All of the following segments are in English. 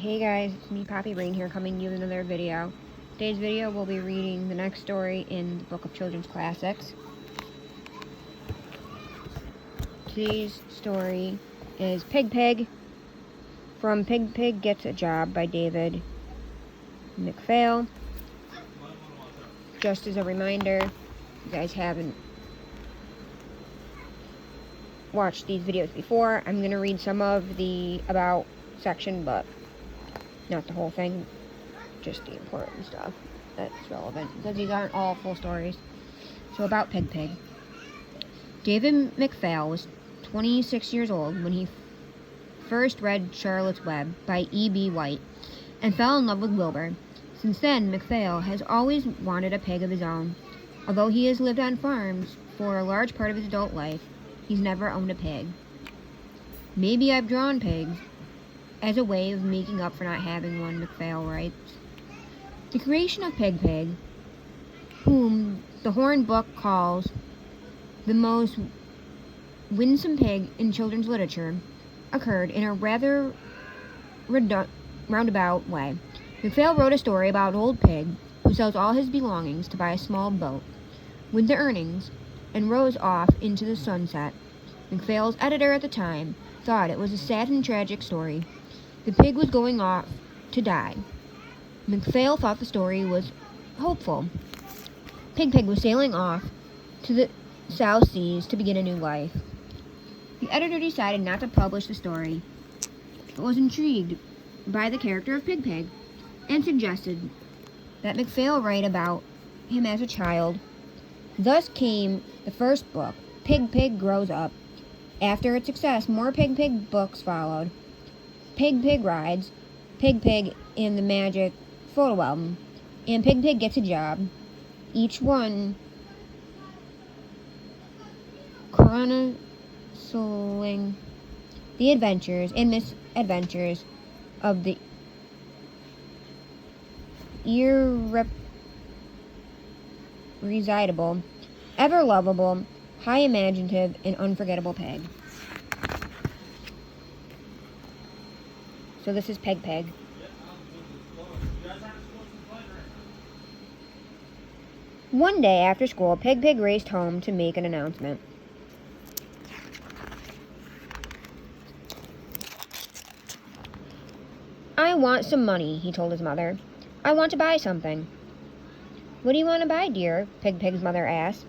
Hey guys, it's me Poppy Rain here coming to you with another video. Today's video we'll be reading the next story in the Book of Children's Classics. Today's story is Pig Pig from Pig Pig Gets a Job by David McPhail. Just as a reminder, if you guys haven't watched these videos before, I'm going to read some of the about section, but not the whole thing, just the important stuff that's relevant, because these aren't all full stories. So about Pig Pig. David McPhail was 26 years old when he first read Charlotte's Web by E.B. White and fell in love with Wilbur. Since then, McPhail has always wanted a pig of his own. Although he has lived on farms for a large part of his adult life, he's never owned a pig. Maybe I've drawn pigs as a way of making up for not having one, McPhail writes. The creation of Pig Pig, whom the Horn Book calls the most winsome pig in children's literature, occurred in a rather roundabout way. McPhail wrote a story about an old pig who sells all his belongings to buy a small boat with the earnings and rows off into the sunset. McPhail's editor at the time thought it was a sad and tragic story. The pig was going off to die. McPhail thought the story was hopeful. Pig Pig was sailing off to the South Seas to begin a new life. The editor decided not to publish the story, but was intrigued by the character of Pig Pig and suggested that McPhail write about him as a child. Thus came the first book, Pig Pig Grows Up. After its success, more Pig Pig books followed. Pig Pig Rides, Pig Pig in the Magic Photo Album, and Pig Pig Gets a Job, each one chronicling the adventures and misadventures of the irrepressible, ever lovable, high imaginative, and unforgettable pig. So this is Pig Pig. One day after school, Pig Pig raced home to make an announcement. I want some money, he told his mother. I want to buy something. What do you want to buy, dear? Pig Pig's mother asked.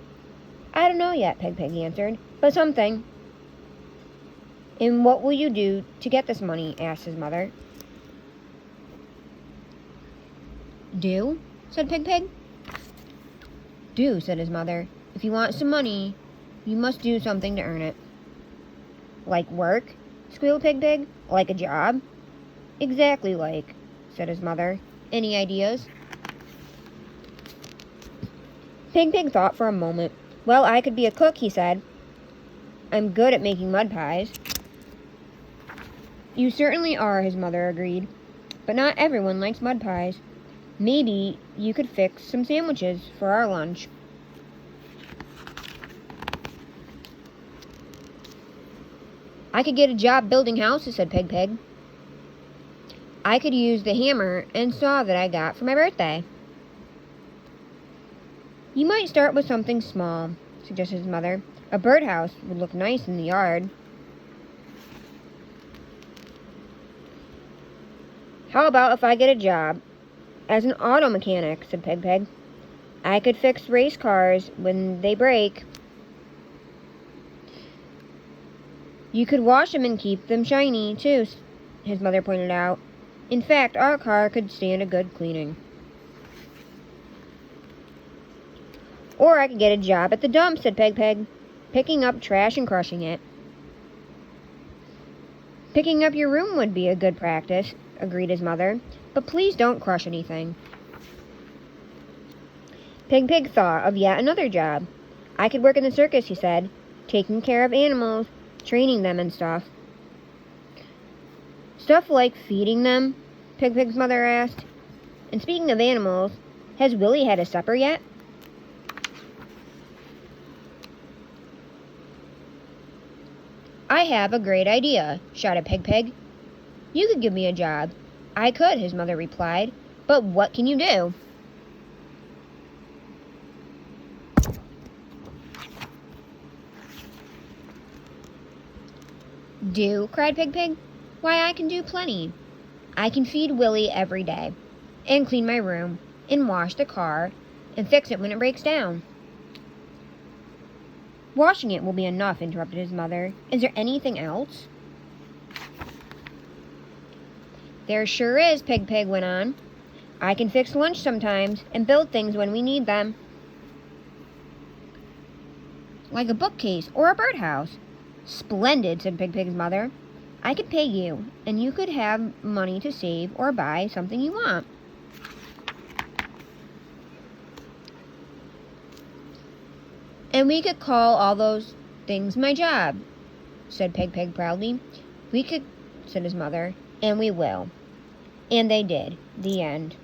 I don't know yet, Pig Pig answered, but something. And what will you do to get this money? Asked his mother. Do? Said Pig Pig. Do, said his mother. If you want some money, you must do something to earn it. Like work? Squealed Pig Pig. Like a job? Exactly like, said his mother. Any ideas? Pig Pig thought for a moment. Well, I could be a cook, he said. I'm good at making mud pies. You certainly are, his mother agreed. But not everyone likes mud pies. Maybe you could fix some sandwiches for our lunch. I could get a job building houses, said Pig Pig. I could use the hammer and saw that I got for my birthday. You might start with something small, suggested his mother. A birdhouse would look nice in the yard. How about if I get a job as an auto mechanic, said Pig Pig. I could fix race cars when they break. You could wash them and keep them shiny, too, his mother pointed out. In fact, our car could stand a good cleaning. Or I could get a job at the dump, said Pig Pig, picking up trash and crushing it. Picking up your room would be a good practice, agreed his mother, but please don't crush anything. Pig Pig thought of yet another job. I could work in the circus, he said, taking care of animals, training them and stuff. Stuff like feeding them? Pig Pig's mother asked. And speaking of animals, has Willie had a supper yet? I have a great idea, shouted Pig Pig. You could give me a job. I could, his mother replied. But what can you do? Do? Cried Pig. Why, I can do plenty. I can feed Willie every day, and clean my room, and wash the car, and fix it when it breaks down. Washing it will be enough, interrupted his mother. Is there anything else? There sure is, Pig went on. I can fix lunch sometimes, and build things when we need them. Like a bookcase or a birdhouse. Splendid, said Pig's mother. I could pay you, and you could have money to save or buy something you want. And we could call all those things my job, said Pig proudly. We could, said his mother, and we will. And they did. The end.